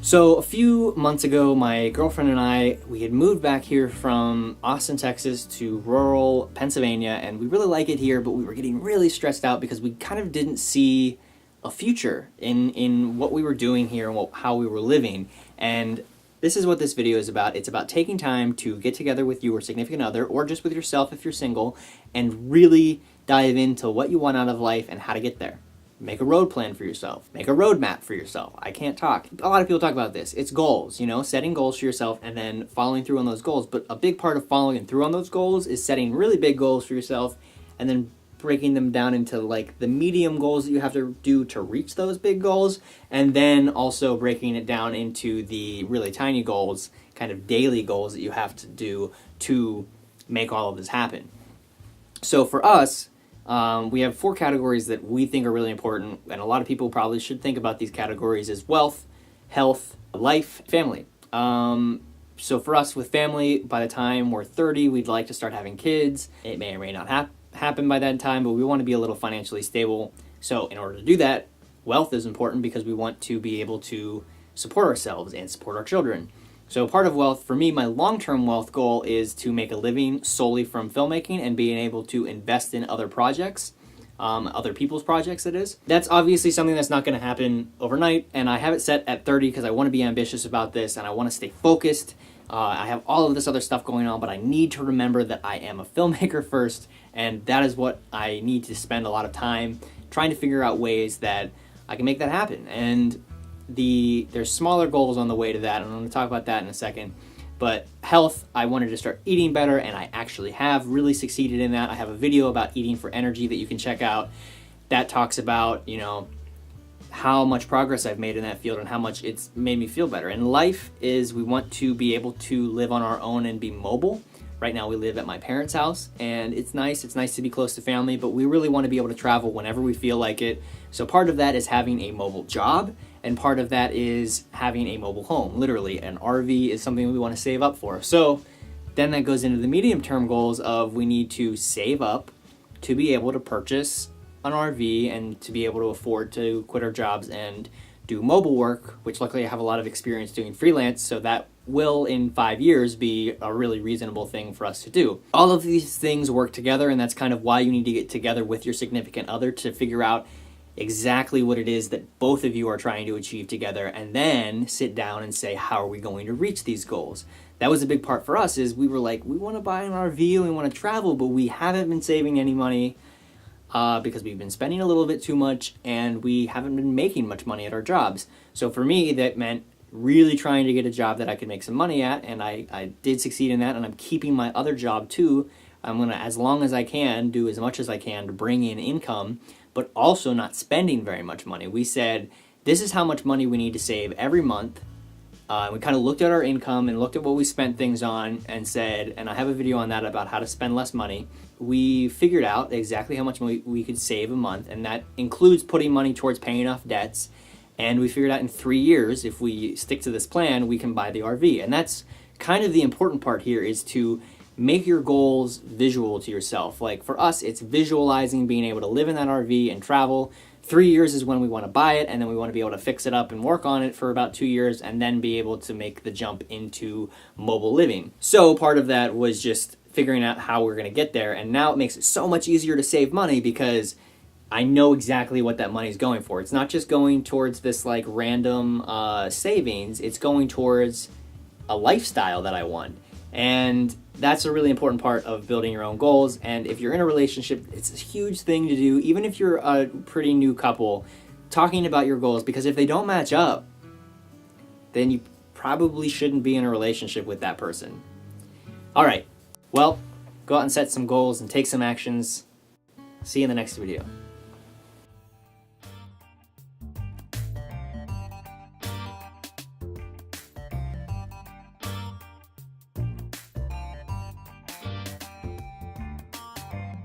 So a few months ago, my girlfriend and I, we had moved back here from Austin, Texas to rural Pennsylvania, and we really like it here, but we were getting really stressed out because we kind of didn't see a future in what we were doing here and how we were living. And this is what this video is about. It's about taking time to get together with your significant other, or just with yourself if you're single, and really dive into what you want out of life and how to get there. Make a road plan for yourself. Make a roadmap for yourself. I can't talk. A lot of people talk about this. It's goals, setting goals for yourself and then following through on those goals. But a big part of following through on those goals is setting really big goals for yourself and then breaking them down into like the medium goals that you have to do to reach those big goals, and then also breaking it down into the really tiny goals, kind of daily goals that you have to do to make all of this happen. So for us, we have 4 categories that we think are really important, and a lot of people probably should think about these categories as wealth, health, life, family. So for us with family, by the time we're 30, we'd like to start having kids. It may or may not happen by that time, but we want to be a little financially stable. So in order to do that, wealth is important because we want to be able to support ourselves and support our children. So part of wealth, for me, my long-term wealth goal is to make a living solely from filmmaking and being able to invest in other projects, other people's projects, that is. That's obviously something that's not going to happen overnight, and I have it set at 30 because I want to be ambitious about this and I want to stay focused. I have all of this other stuff going on, but I need to remember that I am a filmmaker first, and that is what I need to spend a lot of time trying to figure out ways that I can make that happen. And there's smaller goals on the way to that, and I'm going to talk about that in a second. But health, I wanted to start eating better, and I actually have really succeeded in that. I have a video about eating for energy that you can check out that talks about, how much progress I've made in that field and how much it's made me feel better. And life is, we want to be able to live on our own and be mobile. Right now we live at my parents' house, and it's nice to be close to family, but we really want to be able to travel whenever we feel like it. So part of that is having a mobile job, and part of that is having a mobile home. Literally, an RV is something we want to save up for. So then that goes into the medium-term goals of we need to save up to be able to purchase an RV and to be able to afford to quit our jobs and do mobile work, which luckily I have a lot of experience doing freelance, so that will in 5 years be a really reasonable thing for us to do. All of these things work together, and that's kind of why you need to get together with your significant other to figure out exactly what it is that both of you are trying to achieve together, and then sit down and say, how are we going to reach these goals? That was a big part for us, is we were like, we want to buy an RV and we want to travel, but we haven't been saving any money because we've been spending a little bit too much and we haven't been making much money at our jobs. So for me, that meant really trying to get a job that I could make some money at, and I did succeed in that, and I'm keeping my other job too. I'm going to, as long as I can, do as much as I can to bring in income, but also not spending very much money. We said, this is how much money we need to save every month. We kind of looked at our income and looked at what we spent things on and said, and I have a video on that about how to spend less money. We figured out exactly how much money we could save a month, and that includes putting money towards paying off debts. And we figured out in 3 years, if we stick to this plan, we can buy the RV. And that's kind of the important part here, is to make your goals visual to yourself. Like for us, it's visualizing being able to live in that RV and travel. 3 years is when we want to buy it, and then we want to be able to fix it up and work on it for about 2 years, and then be able to make the jump into mobile living. So part of that was just figuring out how we're going to get there, and now it makes it so much easier to save money because I know exactly what that money is going for. It's not just going towards this like random savings, it's going towards a lifestyle that I want. And that's a really important part of building your own goals. And if you're in a relationship, it's a huge thing to do, even if you're a pretty new couple, talking about your goals, because if they don't match up, then you probably shouldn't be in a relationship with that person. All right, well, go out and set some goals and take some actions. See you in the next video.